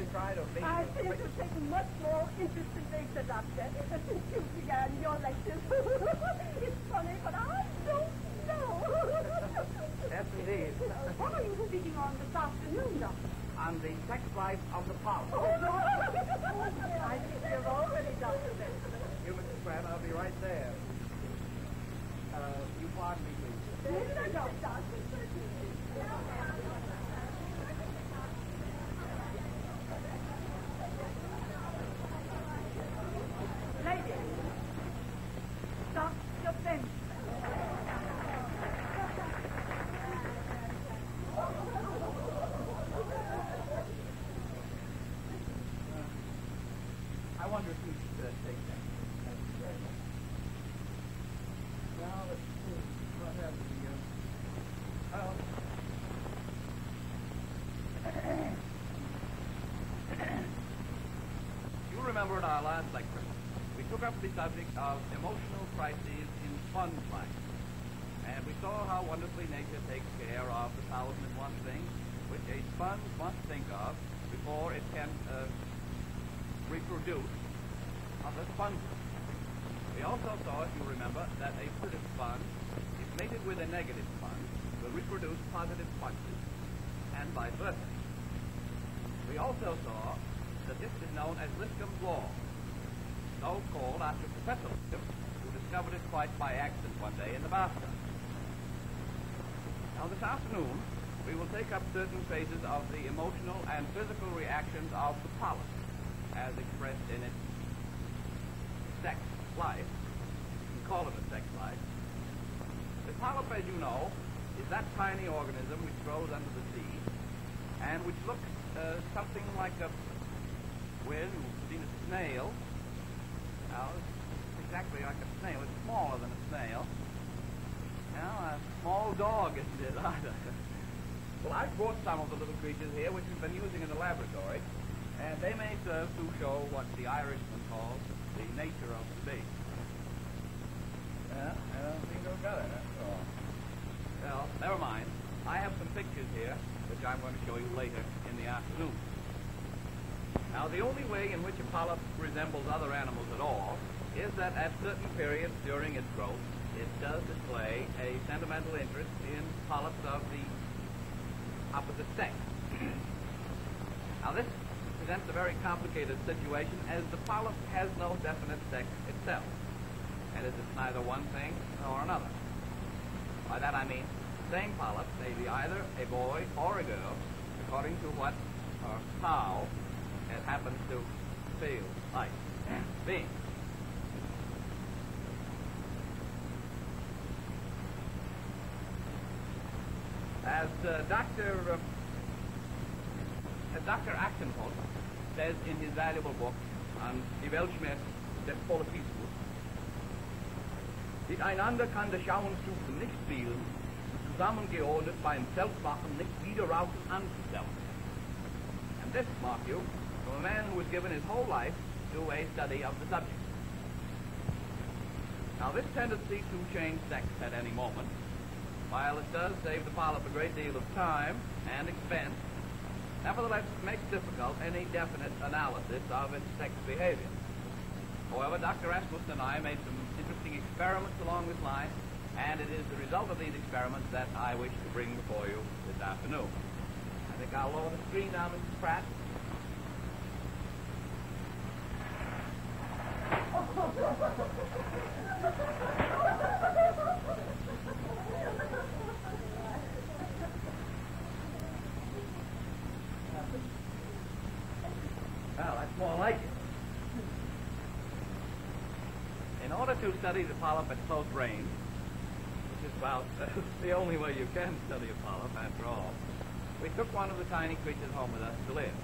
really tried or been... I seem to have taken much more interest in nature, Doctor, since you began your lectures. It's funny, but I don't know. Yes, indeed. What are you speaking on this afternoon, Doctor? On the sex life of the polyp. Oh, no. I think you've already done this. You, Mrs. Pratt, I'll be right there. You pardon me, please. No, Doctor. Ladies, Dr. Benchley. I wonder if you should take that. Now, let's see. What happened to you? You remember in our last lecture, we took up the subject of emotional crises in sponge life. And we saw how wonderfully nature takes care of the 1,001 things which a sponge must think of before it can reproduce other sponges. We also saw, if you remember, that a positive sponge, if mated with a negative sponge, will reproduce positive sponges, and vice versa. We also saw that this is known as Liscombe's law, so called after Professor Liscombe, who discovered it quite by accident one day in the bathtub. Now this afternoon, we will take up certain phases of the emotional and physical reactions of the polyp, as expressed in its sex life. You can call it a sex life. The polyp, as you know, is that tiny organism which grows under the sea and which looks something like a, well, you've seen a snail. Now, it's exactly like a snail. It's smaller than a snail. Now, a small dog isn't it either. Well, I've brought some of the little creatures here which we've been using in the laboratory, and they may serve to show what the Irishman calls the nature of the beast. Yeah, I don't think I've got it, that's all. Well, never mind. I have some pictures here, which I'm going to show you later in the afternoon. Now, the only way in which a polyp resembles other animals at all is that at certain periods during its growth, it does display a sentimental interest in polyps of the opposite sex. Now, this presents a very complicated situation, as the polyp has no definite sex itself, and is neither one thing nor another. By that I mean, the same polyp may be either a boy or a girl, according to what or how it happens to feel like being. As Dr. Axenholt says in his valuable book on Die Weltschmerz des Polypismus, miteinander kann der Schauenstufen nicht spielen, zusammengeordnet beim Selbstmachen nicht wieder rauchen anzustellen. And this, mark you, from a man who has given his whole life to a study of the subject. Now, this tendency to change sex at any moment, while it does save the polyp a great deal of time and expense, nevertheless makes difficult any definite analysis of its sex behavior. However, Dr. Rasmussen and I made some interesting experiments along this line, and it is the result of these experiments that I wish to bring before you this afternoon. I think I'll lower the screen now, Mrs. Pratt. Well, that's more like it. In order to study the polyp at close range, which is about the only way you can study a polyp, after all, we took one of the tiny creatures home with us to live.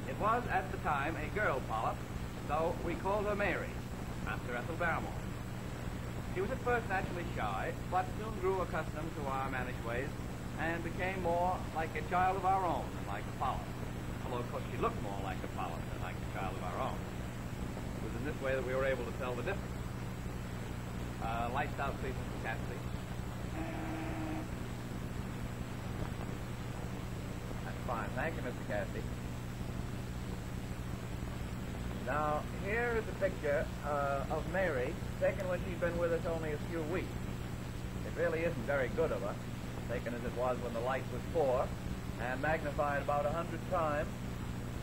It was, at the time, a girl polyp, so we called her Mary, after Ethel Barrymore. She was at first naturally shy, but soon grew accustomed to our mannish ways and became more like a child of our own than like a polyp. Although, of course, she looked more like a polyp than like a child of our own. It was in this way that we were able to tell the difference. Lights out, please, Mr. Cassidy. That's fine. Thank you, Mr. Cassidy. Now, here is a picture of Mary, taken when she'd been with us only a few weeks. It really isn't very good of her, taken as it was when the light was poor, and magnified about 100 times,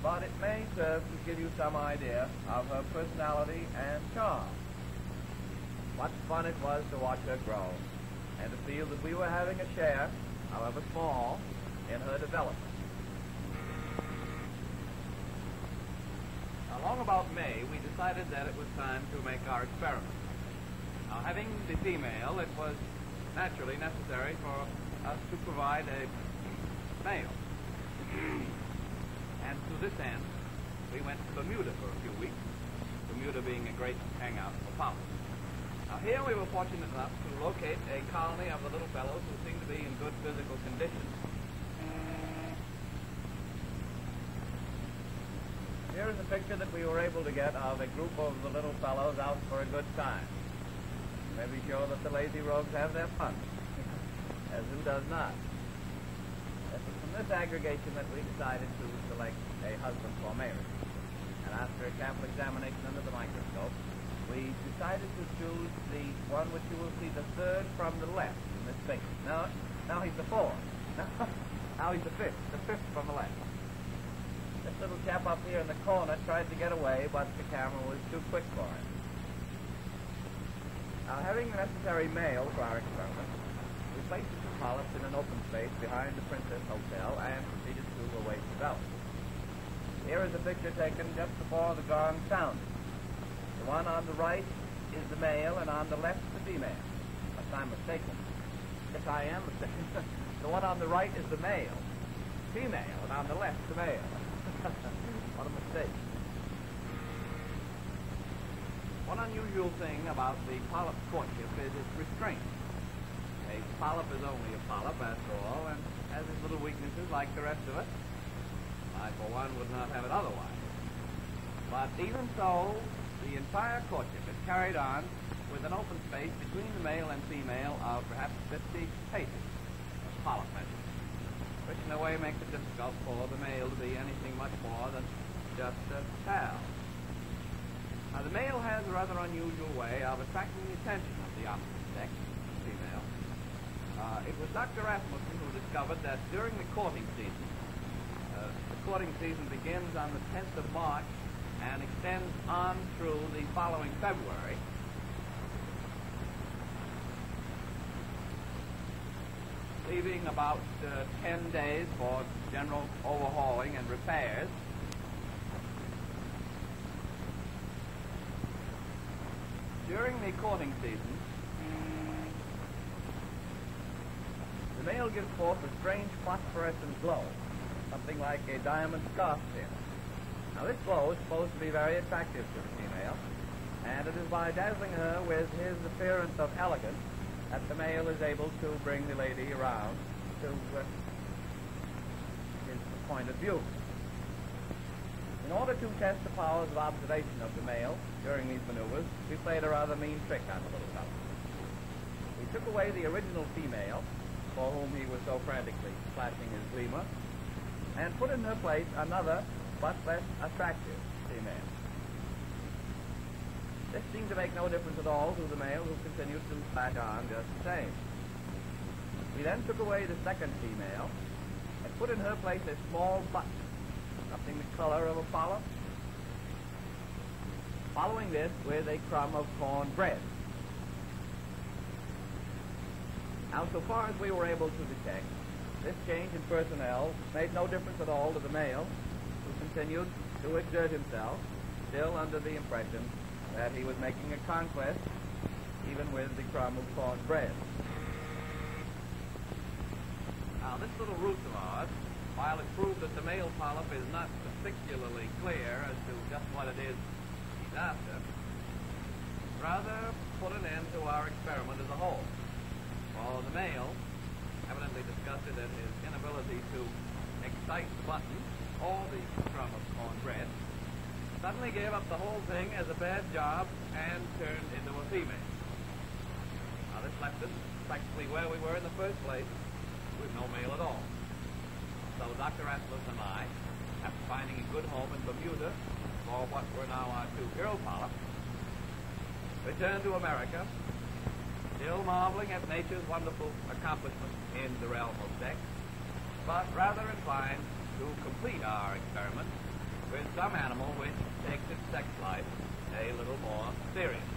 but it may serve to give you some idea of her personality and charm. What fun it was to watch her grow, and to feel that we were having a share, however small, in her development. Along about May, we decided that it was time to make our experiment. Now, having the female, it was naturally necessary for us to provide a male. And to this end, we went to Bermuda for a few weeks, Bermuda being a great hangout for polyps. Now, here we were fortunate enough to locate a colony of the little fellows who seemed to be in good physical condition. Here is a picture that we were able to get of a group of the little fellows out for a good time. Maybe show that the lazy rogues have their fun, as who does not. It was from this aggregation that we decided to select a husband for Mary. And after a careful examination under the microscope, we decided to choose the one which you will see the third from the left in this picture. Now he's the fourth. Now he's the fifth from the left. This little chap up here in the corner tried to get away, but the camera was too quick for him. Now, having the necessary male for our experiment, we placed the two polyps in an open space behind the Princess Hotel and proceeded to await development. Here is a picture taken just before the gong sounded. The one on the right is the male, and on the left the female. Unless I'm mistaken. Yes, I am mistaken. The one on the right is the male, female, and on the left the male. What a mistake. One unusual thing about the polyp courtship is its restraint. A polyp is only a polyp, after all, and has its little weaknesses like the rest of us. I, for one, would not have it otherwise. But even so, the entire courtship is carried on with an open space between the male and female of perhaps 50 paces of polyp measure, which in a way makes it difficult for the male to be anything much more than just a pal. Now, the male has a rather unusual way of attracting the attention of the opposite sex, the female. It was Dr. Rasmussen who discovered that during the courting season begins on the 10th of March and extends on through the following February. Leaving about 10 days for general overhauling and repairs. During the courting season, the male gives forth a strange phosphorescent glow, something like a diamond scarf pin. Now, this glow is supposed to be very attractive to the female, and it is by dazzling her with his appearance of elegance that the male is able to bring the lady around to his point of view. In order to test the powers of observation of the male during these maneuvers, we played a rather mean trick on the little fellow. We took away the original female, for whom he was so frantically flashing his gleamer, and put in her place another, but less attractive female. This seemed to make no difference at all to the male, who continued to flash on just the same. We then took away the second female and put in her place a small button, something the color of a polyp, following this with a crumb of corn bread. Now, so far as we were able to detect, this change in personnel made no difference at all to the male, who continued to exert himself, still under the impression that he was making a conquest, even with the crumb of corn bread. Now, this little ruse of ours, while it proved that the male polyp is not particularly clear as to just what it is he's after, rather put an end to our experiment as a whole. For the male, evidently disgusted at his inability to excite the button or the crumb of corn bread, suddenly gave up the whole thing as a bad job and turned into a female. Now, this left us practically where we were in the first place, with no male at all. So Dr. Rasmussen and I, after finding a good home in Bermuda, for what were now our two girl polyps, returned to America, still marveling at nature's wonderful accomplishments in the realm of sex, but rather inclined to complete our experiment with some animal which takes its sex life a little more seriously.